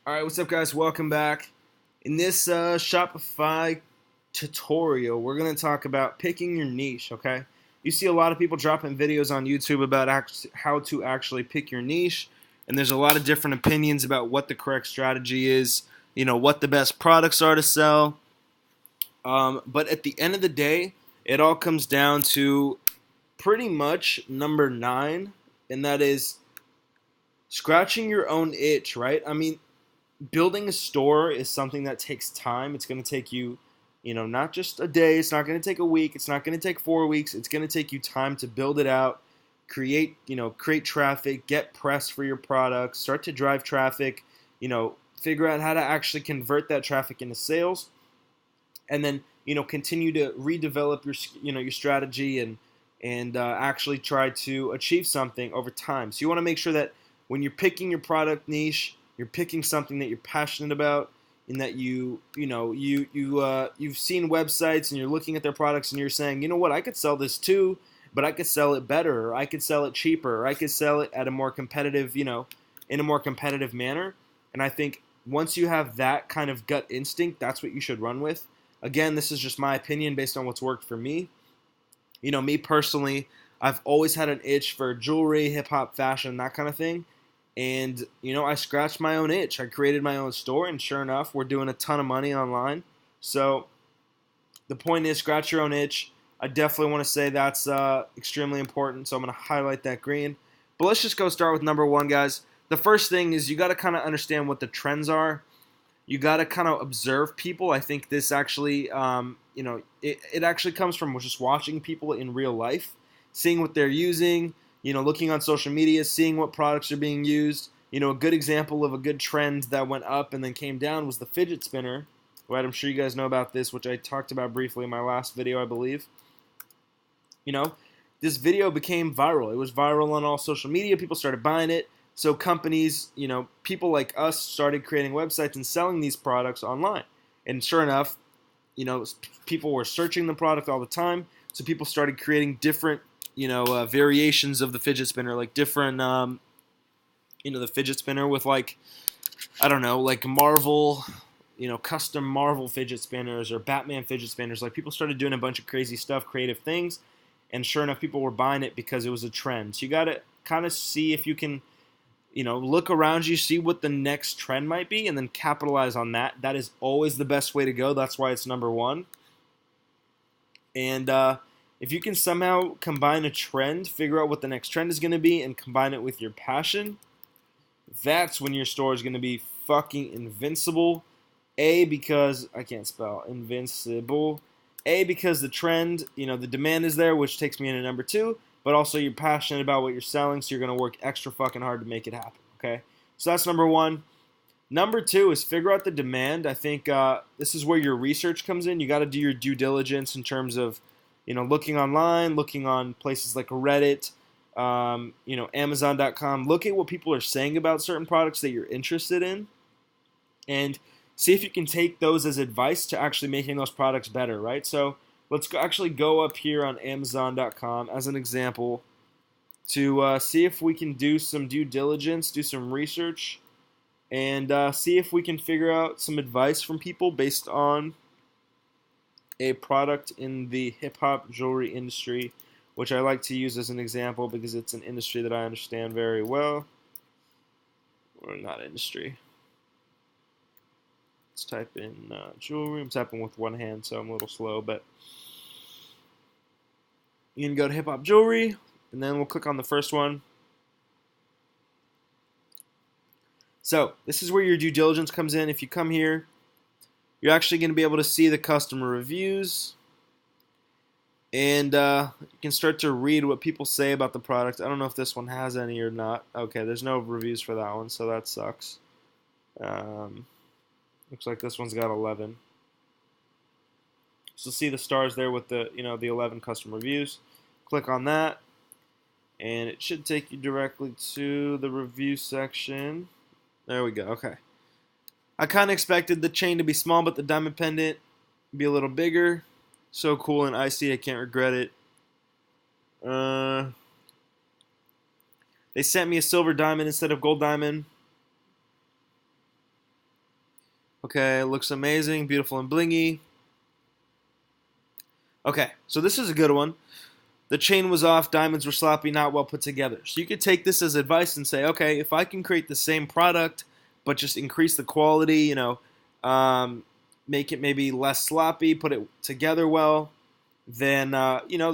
Alright, what's up guys? Welcome back. In this Shopify tutorial, we're going to talk about picking your niche, okay? You see a lot of people dropping videos on YouTube about how to actually pick your niche, and there's a lot of different opinions about what the correct strategy is, what the best products are to sell. But at the end of the day, it all comes down to pretty much number 9, and that is scratching your own itch, right? I mean, building a store is something that takes time. It's going to take you, not just a day. It's not going to take a week. It's not going to take 4 weeks. It's going to take you time to build it out, create traffic, get press for your products, start to drive traffic, figure out how to actually convert that traffic into sales, and then, continue to redevelop your strategy and actually try to achieve something over time. So you want to make sure that when you're picking your product niche, you're picking something that you're passionate about, and that you've seen websites and you're looking at their products and you're saying, you know what, I could sell this too, but I could sell it better, or I could sell it cheaper, or I could sell it at a more competitive, in a more competitive manner. And I think once you have that kind of gut instinct, that's what you should run with. Again, this is just my opinion based on what's worked for me. Me personally, I've always had an itch for jewelry, hip hop, fashion, that kind of thing. And, I scratched my own itch. I created my own store, and sure enough, we're doing a ton of money online. So the point is, scratch your own itch. I definitely want to say that's extremely important, so I'm going to highlight that green. But let's just go start with number 1, guys. The first thing is you got to kind of understand what the trends are. You got to kind of observe people. I think this actually, it actually comes from just watching people in real life, seeing what they're using, looking on social media, seeing what products are being used. A good example of a good trend that went up and then came down was the fidget spinner. Right, I'm sure you guys know about this, which I talked about briefly in my last video, I believe. This video became viral. It was viral on all social media. People started buying it. So companies, people like us started creating websites and selling these products online. And sure enough, people were searching the product all the time. So people started creating different variations of the fidget spinner, like different, the fidget spinner with like Marvel, custom Marvel fidget spinners or Batman fidget spinners. Like people started doing a bunch of crazy stuff, creative things, and sure enough, people were buying it because it was a trend. So you got to kind of see if you can, look around you, see what the next trend might be, and then capitalize on that. That is always the best way to go. That's why it's number 1. And if you can somehow combine a trend, figure out what the next trend is going to be, and combine it with your passion, that's when your store is going to be fucking invincible. Because I can't spell invincible. Because the trend, the demand is there, which takes me into number 2. But also you're passionate about what you're selling, so you're going to work extra fucking hard to make it happen. Okay, so that's number 1. Number 2 is figure out the demand. I think this is where your research comes in. You got to do your due diligence in terms of, looking online, looking on places like Reddit, Amazon.com. Look at what people are saying about certain products that you're interested in, and see if you can take those as advice to actually making those products better, right? So let's actually go up here on Amazon.com as an example to see if we can do some due diligence, do some research, and see if we can figure out some advice from people based on a product in the hip-hop jewelry industry, which I like to use as an example because it's an industry that I understand very well. Or not industry. Let's type in jewelry. I'm typing with one hand, so I'm a little slow, but you can go to hip-hop jewelry, and then we'll click on the first one. So this is where your due diligence comes in. If you come here, you're actually going to be able to see the customer reviews, and you can start to read what people say about the product. I don't know if this one has any or not. Okay, there's no reviews for that one, so that sucks. Looks like this one's got 11. So see the stars there with the the 11 custom reviews. Click on that, and it should take you directly to the review section. There we go. Okay. I kind of expected the chain to be small, but the diamond pendant be a little bigger. So cool and icy, I can't regret it. They sent me a silver diamond instead of gold diamond. Okay, looks amazing, beautiful and blingy. Okay, so this is a good one. The chain was off, diamonds were sloppy, not well put together. So you could take this as advice and say, okay, if I can create the same product, but just increase the quality, make it maybe less sloppy, put it together well, then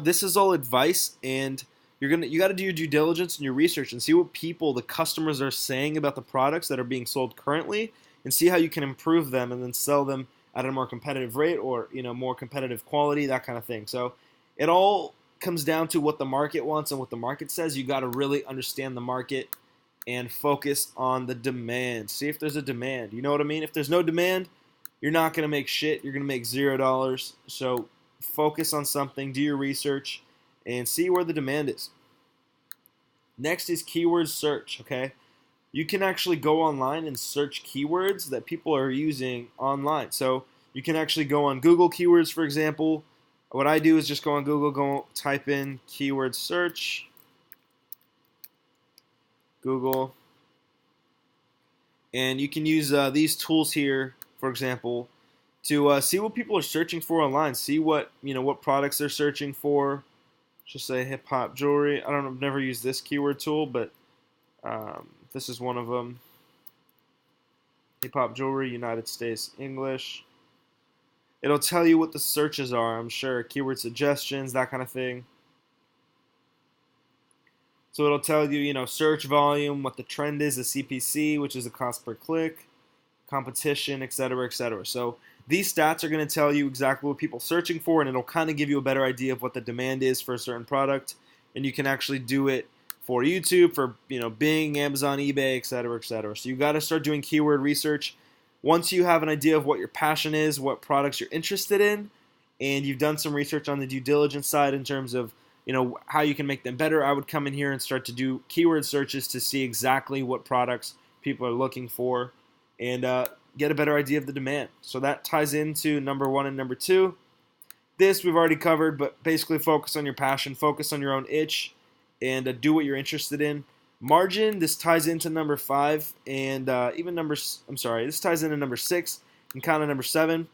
this is all advice, and you got to do your due diligence and your research and see what the customers are saying about the products that are being sold currently, and see how you can improve them and then sell them at a more competitive rate or more competitive quality, that kind of thing. So it all comes down to what the market wants and what the market says. You got to really understand the market and focus on the demand. See if there's a demand. You know what I mean? If there's no demand, you're not going to make shit. You're going to make $0. So focus on something, do your research, and see where the demand is. Next is keyword search, okay? You can actually go online and search keywords that people are using online. So you can actually go on Google keywords, for example. What I do is just go on Google, go type in keyword search, Google, and you can use these tools here, for example, to see what people are searching for online. See what what products they're searching for. Just say hip hop jewelry. I don't know, I've never used this keyword tool, but this is one of them. Hip hop jewelry, United States, English. It'll tell you what the searches are, I'm sure. Keyword suggestions, that kind of thing. So it'll tell you, search volume, what the trend is, the CPC, which is the cost per click, competition, etc., etc. So these stats are going to tell you exactly what people are searching for, and it'll kind of give you a better idea of what the demand is for a certain product. And you can actually do it for YouTube, for Bing, Amazon, eBay, etc., etc. So you got to start doing keyword research. Once you have an idea of what your passion is, what products you're interested in, and you've done some research on the due diligence side in terms of how you can make them better, I would come in here and start to do keyword searches to see exactly what products people are looking for and get a better idea of the demand. So that ties into number 1 and number 2. This we've already covered, but basically focus on your passion, focus on your own itch, and do what you're interested in. Margin, this ties into number 5 and this ties into number 6 and kind of number 7.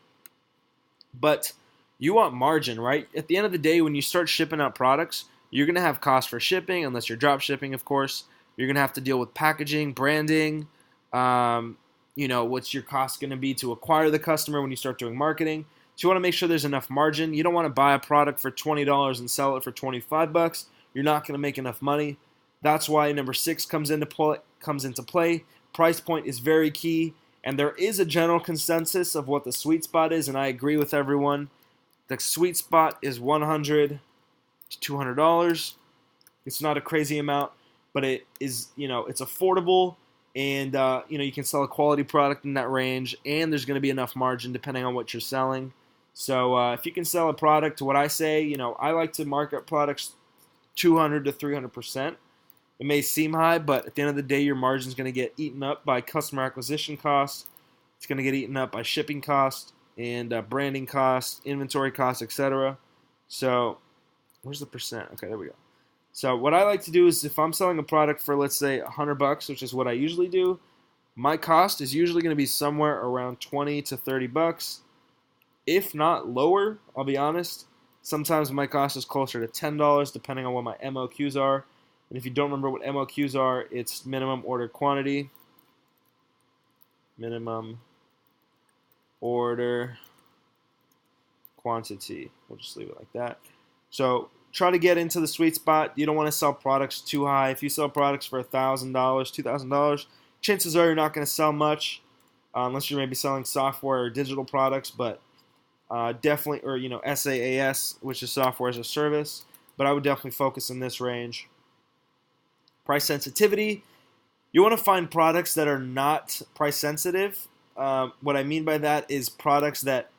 But you want margin, right? At the end of the day, when you start shipping out products, you're going to have costs for shipping, unless you're drop shipping, of course. You're going to have to deal with packaging, branding, what's your cost going to be to acquire the customer when you start doing marketing. So you want to make sure there's enough margin. You don't want to buy a product for $20 and sell it for $25. You're not going to make enough money. That's why number 6 comes into play. Price point is very key, and there is a general consensus of what the sweet spot is, and I agree with everyone. The sweet spot is $100 to $200. It's not a crazy amount, but it is, it's affordable, and you can sell a quality product in that range, and there's going to be enough margin depending on what you're selling. So if you can sell a product to what I say, I like to market products 200 to 300%. It may seem high, but at the end of the day, your margin is going to get eaten up by customer acquisition costs. It's going to get eaten up by shipping costs and branding costs, inventory costs, etc. So, where's the percent? Okay, there we go. So, what I like to do is if I'm selling a product for, let's say, $100, which is what I usually do, my cost is usually going to be somewhere around $20 to $30. If not lower, I'll be honest. Sometimes my cost is closer to $10, depending on what my MOQs are. And if you don't remember what MOQs are, it's minimum order quantity. Minimum order quantity. We'll just leave it like that. So try to get into the sweet spot. You don't want to sell products too high. If you sell products for $1,000, $2,000, chances are you're not going to sell much unless you're maybe selling software or digital products, but definitely, or SaaS, which is software as a service. But I would definitely focus in this range. Price sensitivity. You want to find products that are not price sensitive. What I mean by that is products that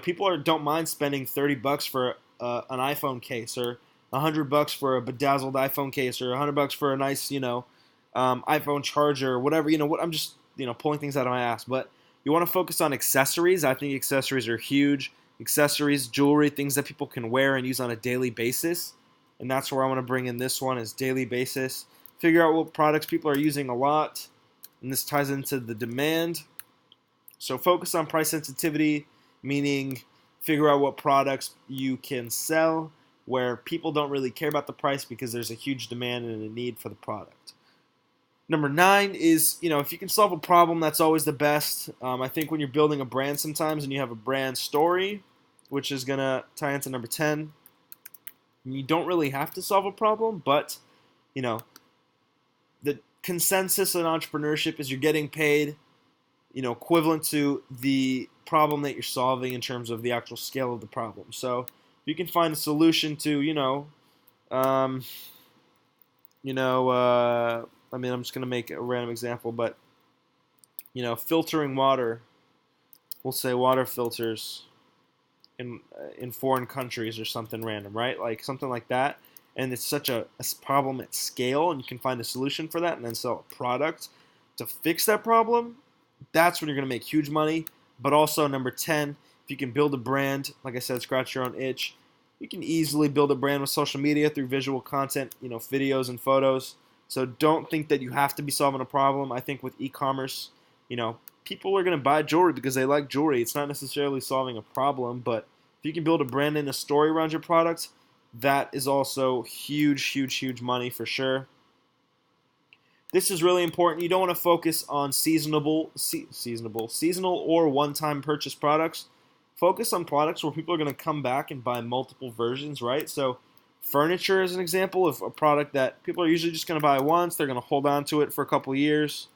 people don't mind spending $30 for an iPhone case, or $100 for a bedazzled iPhone case, or $100 for a nice iPhone charger, or whatever. I'm just pulling things out of my ass. But you want to focus on accessories. I think accessories are huge. Accessories, jewelry, things that people can wear and use on a daily basis. And that's where I want to bring in this one, is daily basis. Figure out what products people are using a lot, and this ties into the demand. So focus on price sensitivity, meaning figure out what products you can sell where people don't really care about the price because there's a huge demand and a need for the product. Number 9 is, if you can solve a problem, that's always the best. I think when you're building a brand sometimes and you have a brand story, which is going to tie into number 10, you don't really have to solve a problem, but, the consensus in entrepreneurship is you're getting paid, equivalent to the problem that you're solving in terms of the actual scale of the problem. So if you can find a solution to, I'm just going to make a random example, but, filtering water, we'll say water filters in foreign countries or something random, right? Like something like that. And it's such a problem at scale, and you can find a solution for that and then sell a product to fix that problem. That's when you're going to make huge money. But also, number 10, if you can build a brand, like I said, scratch your own itch. You can easily build a brand with social media through visual content, videos and photos. So don't think that you have to be solving a problem. I think with e-commerce, people are going to buy jewelry because they like jewelry. It's not necessarily solving a problem, but if you can build a brand and a story around your product, that is also huge, huge, huge money for sure. This is really important. You don't want to focus on seasonal or one-time purchase products. Focus on products where people are going to come back and buy multiple versions, right? So furniture is an example of a product that people are usually just going to buy once. They're going to hold on to it for a couple years,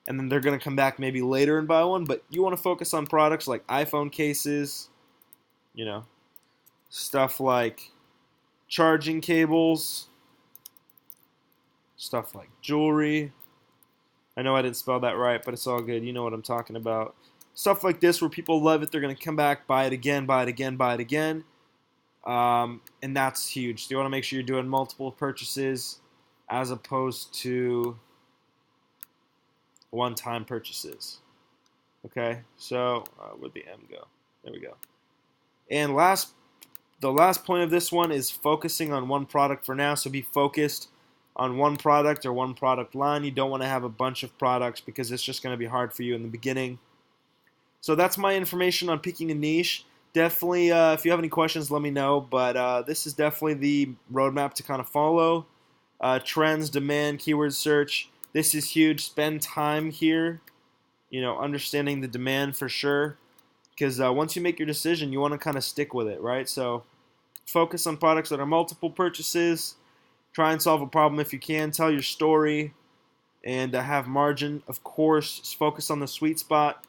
and then they're going to come back maybe later and buy one. But you want to focus on products like iPhone cases, stuff like charging cables, stuff like jewelry. I know I didn't spell that right, but it's all good. You know what I'm talking about. Stuff like this where people love it. They're going to come back, buy it again, buy it again, buy it again. And that's huge. So you want to make sure you're doing multiple purchases as opposed to one-time purchases. Okay, so where'd the M go? There we go. And the last point of this one is focusing on one product for now. So be focused on one product or one product line. You don't want to have a bunch of products because it's just going to be hard for you in the beginning. So that's my information on picking a niche. Definitely, if you have any questions, let me know. But this is definitely the roadmap to kind of follow. Trends, demand, keyword search. This is huge. Spend time here, understanding the demand for sure. Because once you make your decision, you want to kind of stick with it, right? So focus on products that are multiple purchases. Try and solve a problem if you can. Tell your story. And have margin, of course. Focus on the sweet spot.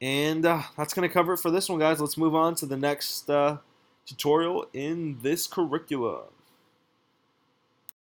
And that's going to cover it for this one, guys. Let's move on to the next tutorial in this curriculum.